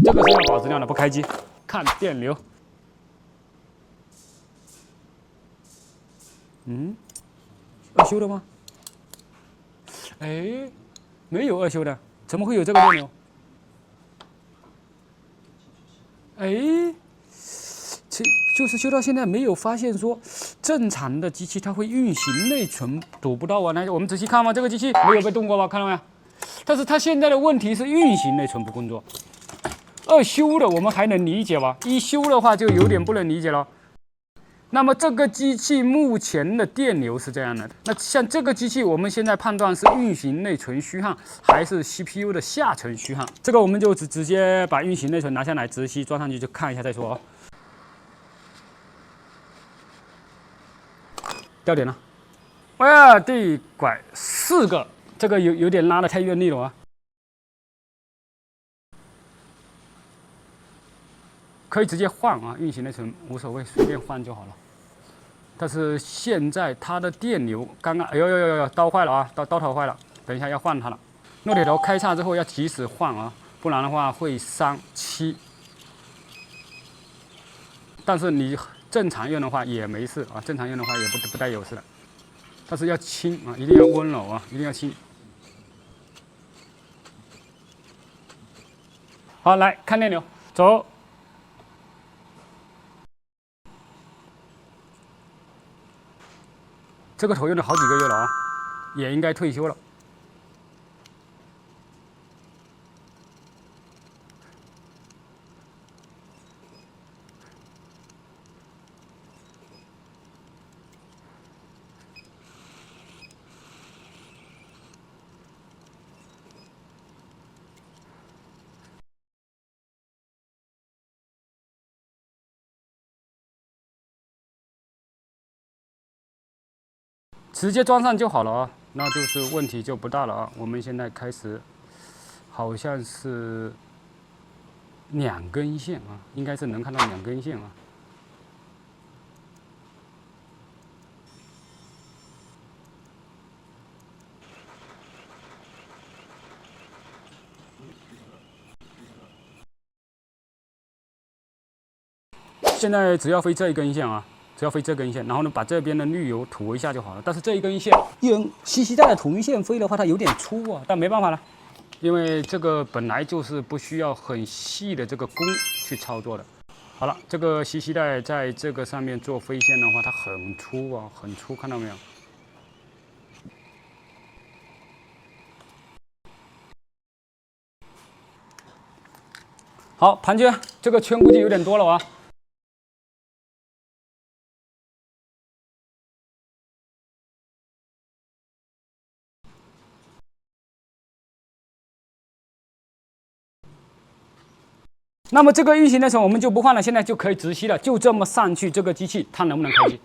这个是要保质量的，不开机，看电流。二修的吗？哎，没有二修的，怎么会有这个电流？哎，就是修到现在没有发现说正常的机器它会运行内存读不到啊。来，我们仔细看嘛，这个机器没有被动过吧？看到没有？但是它现在的问题是运行内存不工作。二修的我们还能理解吧？一修的话就有点不能理解了。那么这个机器目前的电流是这样的，那像这个机器，我们现在判断是运行内存虚焊还是 CPU 的下层虚焊？这个我们就直接把运行内存拿下来，直吸装上去就看一下再说哦。掉点了，哇，地拐4个，这个有点拉得太用力了啊。可以直接换啊，运行内存无所谓，随便换就好了。但是现在它的电流刚刚，哎呦，刀坏了啊，刀头坏了，等一下要换它了。烙铁头开叉之后要及时换啊，不然的话会伤漆。但是你正常用的话也没事啊，正常用的话也不带有事的。但是要轻啊，一定要温柔啊，一定要轻。好，来看电流，走。这个头用了好几个月了啊，也应该退休了。直接装上就好了啊，那就是问题就不大了啊。我们现在开始，好像是2根线啊，应该是能看到2根线啊。现在只要飞这一根线啊，只要飞这根线，然后呢把这边的滤油涂一下就好了。但是这一根线，用吸吸带的铜线飞的话，它有点粗啊，但没办法了，因为这个本来就是不需要很细的这个工去操作的。好了，这个吸吸带在这个上面做飞线的话，它很粗啊，很粗，看到没有？好，盘圈，这个圈估计有点多了啊。那么这个运行的时候我们就不换了，现在就可以直吸了，就这么上去，这个机器它能不能开机？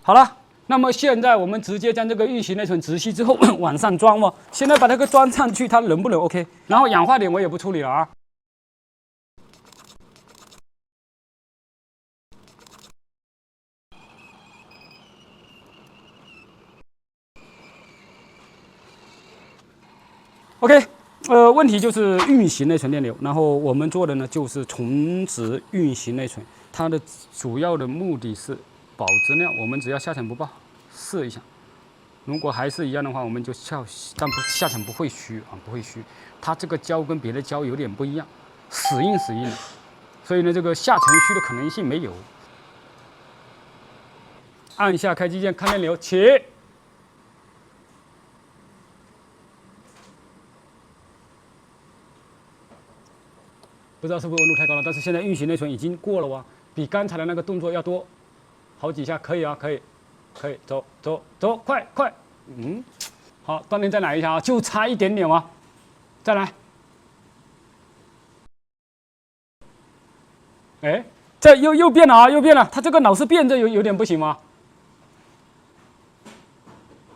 好了，那么现在我们直接将这个运行内存直吸之后往上装哦。现在把这个装上去，它能不能 OK？ 然后氧化点我也不处理了啊。OK， 问题就是运行内存电流，然后我们做的呢就是重置运行内存，它的主要的目的是保质量，我们只要下层不爆，试一下。如果还是一样的话，我们就但下层不会虚啊，不会虚。它这个胶跟别的胶有点不一样，死硬的，所以呢，这个下层虚的可能性没有。按下开机键，看电流，起。不知道是不是温度太高了，但是现在运行内存已经过了哇，比刚才的那个动作要多好几下，可以啊，可以，走，快，好，锻炼再来一下啊，就差一点点哇，再来，哎，这又变了啊，又变了，它这个老是变，这有点不行吗？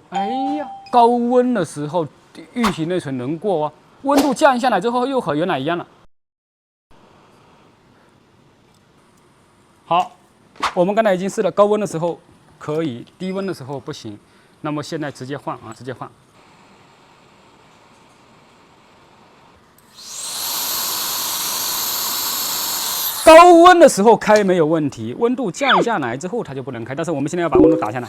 哎呀，高温的时候运行内存能过哦，温度降下来之后又和原来一样了。好，我们刚才已经试了，高温的时候可以，低温的时候不行。那么现在直接换啊，直接换。高温的时候开没有问题，温度降下来之后它就不能开。但是我们现在要把温度打下来，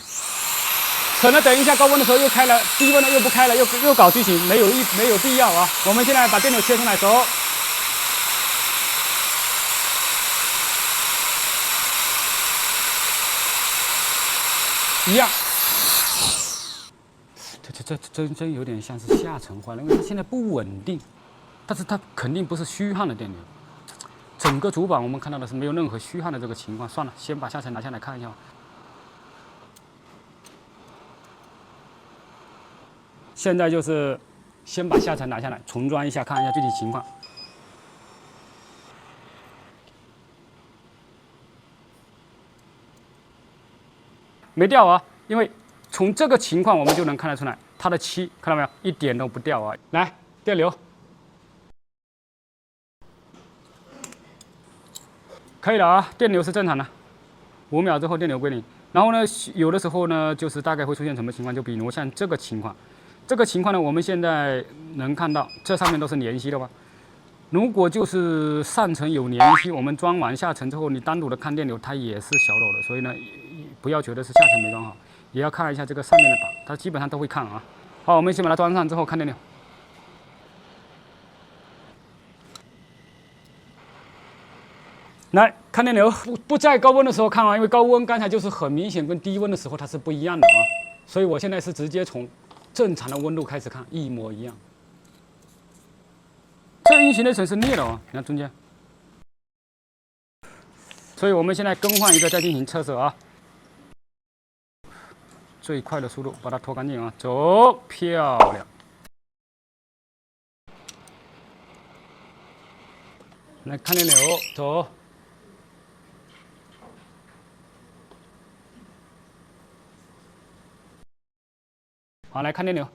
可能等一下高温的时候又开了，低温的又不开了，又搞剧情，没有必要啊。我们现在把电流切出来，走。一样。这真有点像是下沉坏了，因为它现在不稳定，但是它肯定不是虚焊的电流。整个主板我们看到的是没有任何虚焊的这个情况。算了，先把下层拿下来看一下。现在就是先把下层拿下来，重装一下，看一下具体情况。没掉啊，因为从这个情况我们就能看得出来，它的漆看到没有，一点都不掉啊。来，电流。可以了啊，电流是正常的，5秒之后电流归零。然后呢，有的时候呢，就是大概会出现什么情况？就比如像这个情况，这个情况呢，我们现在能看到，这上面都是联息的吧？如果就是上层有联息，我们装完下层之后，你单独的看电流，它也是小抖的。所以呢，不要觉得是下层没装好，也要看一下这个上面的档，它基本上都会看啊。好，我们先把它装上之后看电流。来看电流，不在高温的时候看啊，因为高温刚才就是很明显跟低温的时候它是不一样的啊，所以我现在是直接从正常的温度开始看，一模一样。这运行内存是裂了啊，你看中间。所以我们现在更换一个再进行测试啊，最快的速度把它拖干净啊，走，漂亮。来看电流，走。好，来看电流。